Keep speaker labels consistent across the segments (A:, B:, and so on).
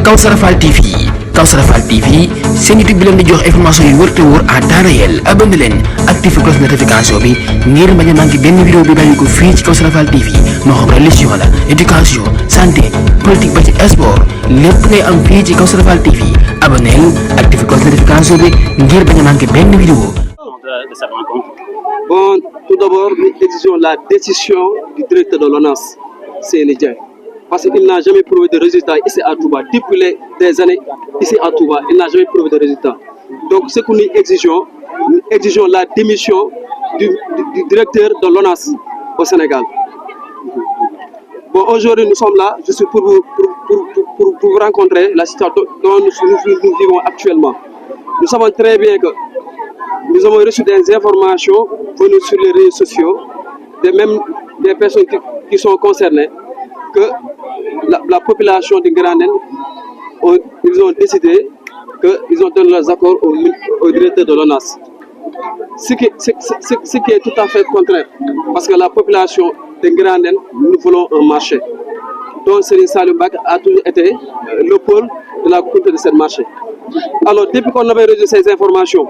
A: Kawsara Fall TV Kawsara Fall TV seen YouTube bi leen di jox information yu wër te wóor à temps réel abonné leen activé cloche notification bi ngir bañ a manqué benn vidéo bi bàyyi ko fii ci Kawsara Fall TV moo xam religion la éducation santé politique ba ci sport lépp ngay am fii ci Kawsara Fall TV abonné activé cloche notification bi ngir bañ a manqué benn vidéo.
B: De cette rencontre.
C: Bon, tout d'abord, nous exigeons la décision du directeur de l'ONAS, Seyni Dieng, parce qu'il n'a jamais prouvé de résultats ici à Touba. Depuis des années ici à Touba, il n'a jamais prouvé de résultats. Donc, ce que nous exigeons la démission du directeur de l'ONAS au Sénégal. Bon, aujourd'hui, nous sommes là, je suis pour vous rencontrer la situation dont nous vivons actuellement. Nous savons très bien que nous avons reçu des informations venues sur les réseaux sociaux, des personnes qui sont concernées, que la population de Granel, ils ont décidé qu'ils ont donné leurs accords au directeur de l'ONAS. Ce qui est tout à fait contraire, parce que la population de Granel, nous voulons un marché. Donc Serigne Saliou Mbacké a toujours été le pôle de la culture de ce marché. Alors, depuis qu'on avait reçu ces informations,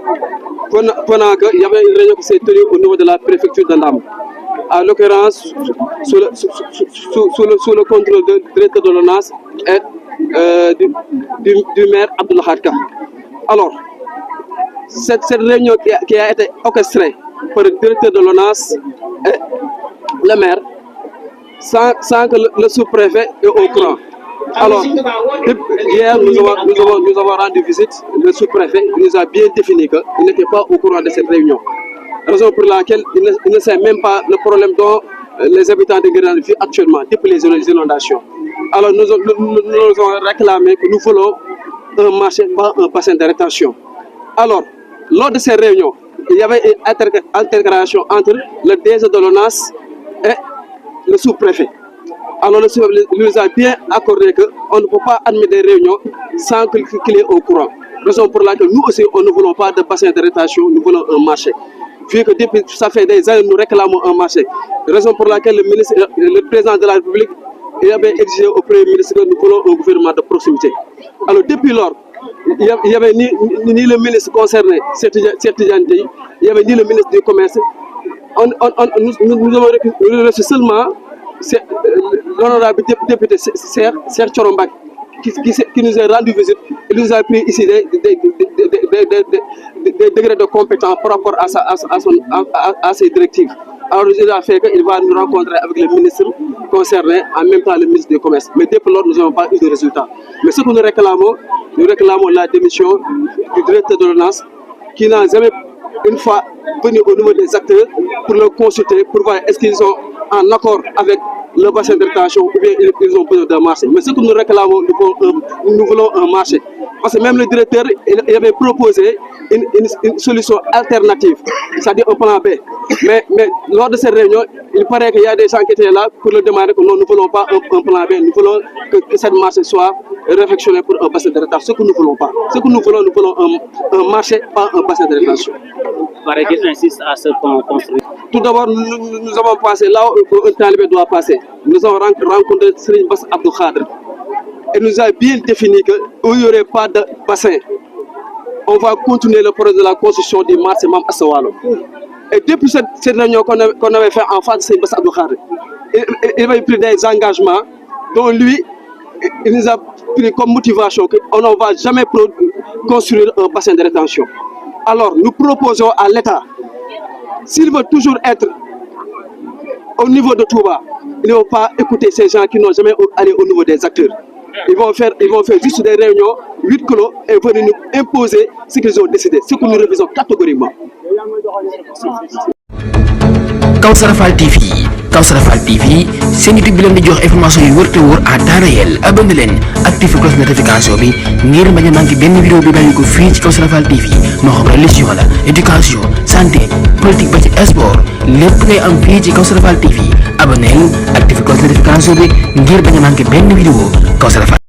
C: pendant qu'il y avait une réunion qui s'est tenue au niveau de la préfecture de Ndam, à l'occurrence sous le contrôle du directeur de l'ONAS et du maire Abdoulaye Kharka. Alors, cette réunion qui a été orchestrée par le directeur de l'ONAS et le maire, sans que le sous-préfet est au courant. Alors, hier, nous avons rendu visite, le sous-préfet nous a bien défini qu'il n'était pas au courant de cette réunion. Raison pour laquelle il ne sait même pas le problème dont les habitants de Granel vivent actuellement, depuis les inondations. Alors, nous avons réclamé que nous voulons un marché, pas un bassin de rétention. Alors, lors de ces réunions, il y avait une altercation entre le DG de l'ONAS et le sous-préfet. Alors le sous-préfet nous a bien accordé qu'on ne peut pas admettre des réunions sans qu'il est au courant. Raison pour laquelle nous aussi, on ne voulons pas de bassin de rétention, nous voulons un marché. Vu que depuis, ça fait des années, nous réclamons un marché. Raison pour laquelle le président de la République avait exigé au Premier ministre que nous voulons un gouvernement de proximité. Alors depuis lors, il n'y avait ni le ministre concerné, il n'y avait ni le ministre du Commerce. Nous avons reçu seulement l'honorable député Serge Chorombak qui nous a rendu visite. Il nous a pris ici des degrés de compétence par rapport à ses directives. Alors il a fait qu'il va nous rencontrer avec le ministre concerné, en même temps le ministre du Commerce. Mais depuis lors, nous n'avons pas eu de résultat. Mais ce que nous réclamons la démission du directeur de l'ONAS qui n'a jamais une fois venu au niveau des acteurs pour le consulter, pour voir est-ce qu'ils sont en accord avec le bassin de rétention ou bien ils ont besoin d'un marché. Mais ce que nous réclamons, nous voulons un marché. Parce que même le directeur, il avait proposé une solution alternative, c'est-à-dire un plan B. Mais lors de cette réunion, il paraît qu'il y a des gens qui étaient là pour le demander que non, nous ne voulons pas un plan B, nous voulons que cette marché soit réfectionné pour un bassin de rétention. Ce que nous ne voulons pas. Ce que nous voulons un marché, pas un bassin de rétention.
B: Paraît-il insiste à ce qu'on construise.
C: Tout d'abord, nous avons passé là où un talibé doit passer. Nous avons rencontré Serigne Bass Abdou Khadre. Et nous a bien défini qu'il n'y aurait pas de bassin. On va continuer le projet de la construction du marché Mam Assawalo. Et depuis cette réunion qu'on avait fait en face de Serigne Bass Abdou Khadre, il avait pris des engagements dont lui, il nous a pris comme motivation qu'on ne va jamais construire un bassin de rétention. Alors, nous proposons à l'État, s'il veut toujours être au niveau de Touba, ils ne vont pas écouter ces gens qui n'ont jamais allé au niveau des acteurs. Ils vont faire juste des réunions, 8 clos, et venir nous imposer ce qu'ils ont décidé, ce que nous refusons catégoriquement.
A: Kawsara Fall TV seen YouTube bi leen di jox information yu wër te wóor à temps réel abonné leen activé cloche notification bi ngir bañ a manqué benn vidéo bi bàyyi ko fii ci Kawsara Fall TV moo xam religion la éducation santé politique ba ci sport lépp ngay am fii ci Kawsara Fall TV abonné activé cloche notification bi ngir bañ a manqué benn vidéo Kawsara Fall